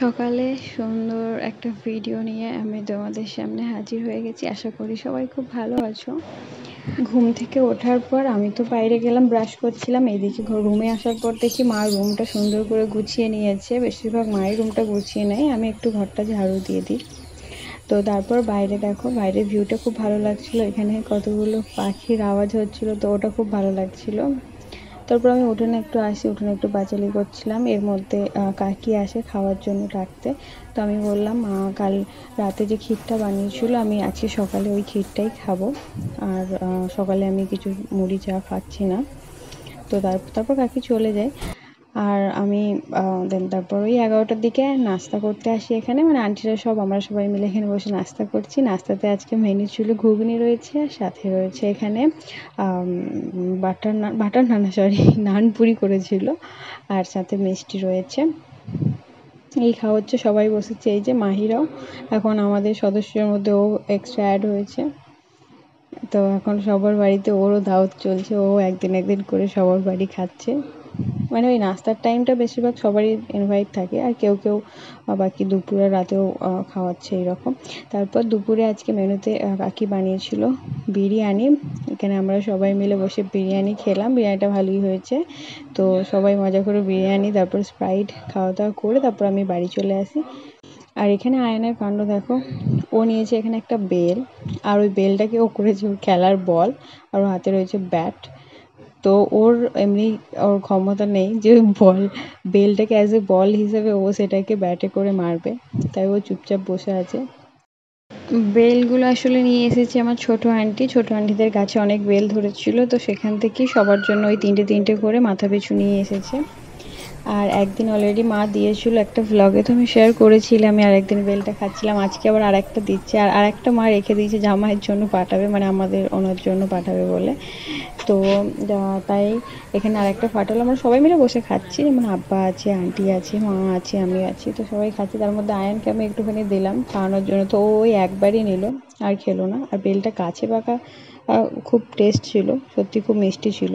সকালে সুন্দর একটা ভিডিও নিয়ে আমি তোমাদের সামনে হাজির হয়ে গেছি। আশা করি সবাই খুব ভালো আছো। ঘুম থেকে ওঠার পর আমি তো বাইরে গেলাম, ব্রাশ করছিলাম। এদিকে রুমে আসার পর দেখি মা রুমটা সুন্দর করে গুছিয়ে নিয়েছে। বেশিরভাগ মায়ের রুমটা গুছিয়ে নেয়, আমি একটু ঘরটা ঝাড়ু দিয়ে দিই। তো তারপর বাইরে দেখো, বাইরের ভিউটা খুব ভালো লাগছিল। এখানে কতগুলো পাখির আওয়াজ হচ্ছিল, তো ওটা খুব ভালো লাগছিল। তারপর আমি উঠোনে একটু আসি, উঠোনে একটু পাঁচালি করছিলাম। এর মধ্যে কাকি আসে খাওয়ার জন্য ডাকতে। তো আমি বললাম মা কাল রাতে যে ক্ষীরটা বানিয়েছিল আমি আজকে সকালে ওই ক্ষীরটাই খাবো, আর সকালে আমি কিছু মুড়ি চা খাচ্ছি না। তো তারপর কাকি চলে যায়। আর আমি তারপর ওই 11টার দিকে নাস্তা করতে আসি এখানে, মানে আন্টিরা সব, আমরা সবাই মিলে এখানে বসে নাস্তা করছি। নাস্তাতে আজকে মেনু ছিল ঘুগনি রয়েছে, আর সাথে রয়েছে এখানে বাটার নান, সরি নান পুরি করেছিল, আর সাথে মিষ্টি রয়েছে। এই খাওয়া হচ্ছে, সবাই বসেছে। এই যে মাহিরাও এখন আমাদের সদস্যের মধ্যে ও এক্সট্রা অ্যাড হয়েছে। তো এখন সবার বাড়িতে ওরও দাওয়াত চলছে, ও একদিন একদিন করে সবার বাড়ি খাচ্ছে। মানে ওই নাস্তার টাইমটা বেশিরভাগ সবারই ইনভাইট থাকে, আর কেউ কেউ বাকি দুপুরে রাতেও খাওয়াচ্ছে এইরকম। তারপর দুপুরে আজকে মেনুতে কাকি বানিয়েছিল বিরিয়ানি। এখানে আমরা সবাই মিলে বসে বিরিয়ানি খেলাম, বিরিয়ানিটা ভালোই হয়েছে। তো সবাই মজা করে বিরিয়ানি, তারপর স্প্রাইট খাওয়া দাওয়া করে তারপর আমি বাড়ি চলে আসি। আর এখানে আয়নের কাণ্ড দেখো, ও নিয়েছে এখানে একটা বেল, আর ওই বেলটাকে ও করেছে ওর খেলার বল, আর ওর হাতে রয়েছে ব্যাট। তো ওর এমনি ওর ক্ষমতা নেই যে বেলটাকে অ্যাজ এ বল হিসেবে ও সেটাকে ব্যাটে করে মারবে, তাই ও চুপচাপ বসে আছে। বেলগুলো আসলে নিয়ে এসেছে আমার ছোট আন্টিদের গাছে অনেক বেল ধরেছিল, তো সেখান থেকেই সবার জন্য ওই তিনটে তিনটে করে মাথা পিছু নিয়ে এসেছে। আর একদিন অলরেডি মা দিয়েছিল একটা ভ্লগে, তো আমি শেয়ার করেছিলাম। আমি আরেকদিন বেলটা খাচ্ছিলাম, আজকে আবার আরেকটা দিচ্ছে। আর একটা মা রেখে দিয়েছে জামাইয়ের জন্য পাঠাবে, মানে আমাদের ওনার জন্য পাঠাবে বলে। তো তাই এখানে আরেকটা ফাটালো, আমরা সবাই মিলে বসে খাচ্ছি। যেমন আব্বা আছে, আন্টি আছে, মা আছে, আমি আছি, তো সবাই খাচ্ছি। তার মধ্যে আয়ানকে আমি একটুখানি দিলাম খাওয়ানোর জন্য, তো ওই একবারই নিল, আর খেলো না। আর বেলটা কাছে পাকা খুব টেস্ট ছিল, সত্যি খুব মিষ্টি ছিল।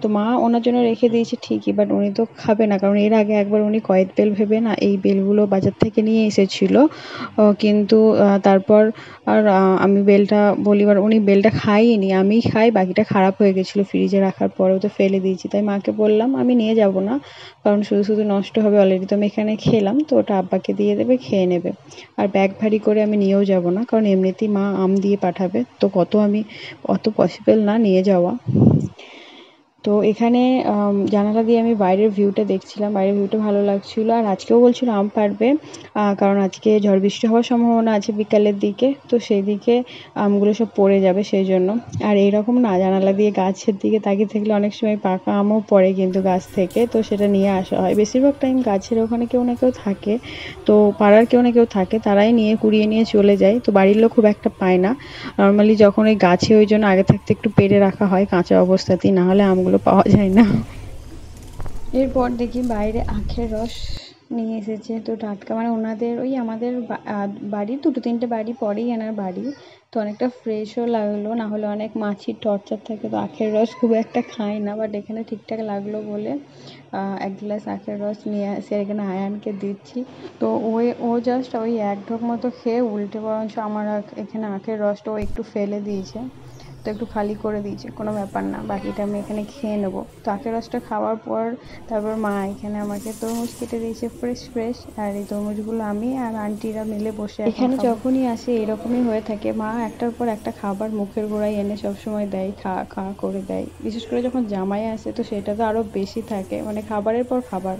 তো মা ওনার জন্য রেখে দিয়েছে ঠিকই, বাট উনি তো খাবে না, কারণ এর আগে একবার উনি কয়েদ বেল ভেবে না এই বেলগুলো বাজার থেকে নিয়ে এসেছিল। কিন্তু তারপর আর আমি বেলটা বলি, এবার উনি বেলটা খাইনি, আমি খাই, বাকিটা খারাপ হয়ে গেছিলো ফ্রিজে রাখার পরেও, তো ফেলে দিয়েছি। তাই মাকে বললাম আমি নিয়ে যাব না, কারণ শুধু শুধু নষ্ট হবে। অলরেডি তো আমি এখানে খেলাম, তো ওটা আব্বাকে দিয়ে দেবে, খেয়ে নেবে। আর ব্যাগ ভারী করে আমি নিয়েও যাব না, কারণ এমনিতেই মা আম দিয়ে পাঠাবে, তো অত পসিবল না নিয়ে যাওয়া। তো এখানে জানালা দিয়ে আমি বাইরের ভিউটা দেখছিলাম, বাইরের ভিউটা ভালো লাগছিল। আর আজকেও বলছিল আম পাড়বে, কারণ আজকে ঝড় বৃষ্টি হওয়ার সম্ভাবনা আছে বিকালের দিকে, তো সেই দিকে আমগুলো সব পড়ে যাবে সেই জন্য। আর এইরকম না, জানালা দিয়ে গাছের দিকে তাকিয়ে থাকলে অনেক সময় পাকা আমও পড়ে কিন্তু গাছ থেকে, তো সেটা নিয়ে আসা হয়। বেশিরভাগ টাইম গাছের ওখানে কেউ না কেউ থাকে, তো পাড়ার কেউ না কেউ থাকে, তারাই নিয়ে কুড়িয়ে নিয়ে চলে যায়। তো বাড়ির লোক খুব একটা পায় না নর্মালি, যখন ওই গাছে ওই জন্য আগে থাকতে একটু পেড়ে রাখা হয় কাঁচা অবস্থাতেই, না হলে আমগুলো পাওয়া যায় না। এরপর দেখি বাইরে আখের রস নিয়ে এসেছে, তো টাটকা, মানে ওনাদের ওই আমাদের বাড়ির দুটো তিনটে বাড়ি পরেই এনার বাড়ি, তো অনেকটা ফ্রেশও লাগলো। না হলে অনেক মাছির টর্চার থাকে, তো আখের রস খুব একটা খাই না, বাট এখানে ঠিকঠাক লাগলো বলে এক গ্লাস আখের রস নিয়ে আসি, আর এখানে আয়ানকে দিচ্ছি। তো ও জাস্ট ওই এক ঢোক মতো খেয়ে উল্টে, বরঞ্চ আমার এখানে আখের রসটা ও একটু ফেলে দিয়েছে, তো একটু খালি করে দিয়েছে, কোনো ব্যাপার না, বাকিটা আমি এখানে খেয়ে নেবো। তো আখের রসটা খাওয়ার পর তারপর মা এখানে আমাকে তরমুজ কেটে দিয়েছে ফ্রেশ, আর এই তরমুজগুলো আমি আর আন্টিরা মিলে বসে এখানে যখনই আসে এরকমই হয়ে থাকে, মা একটার পর একটা খাবার মুখের গোড়ায় এনে সবসময় দেয়, খা করে দেয়। বিশেষ করে যখন জামাই আসে তো সেটা তো আরও বেশি থাকে, মানে খাবারের পর খাবার।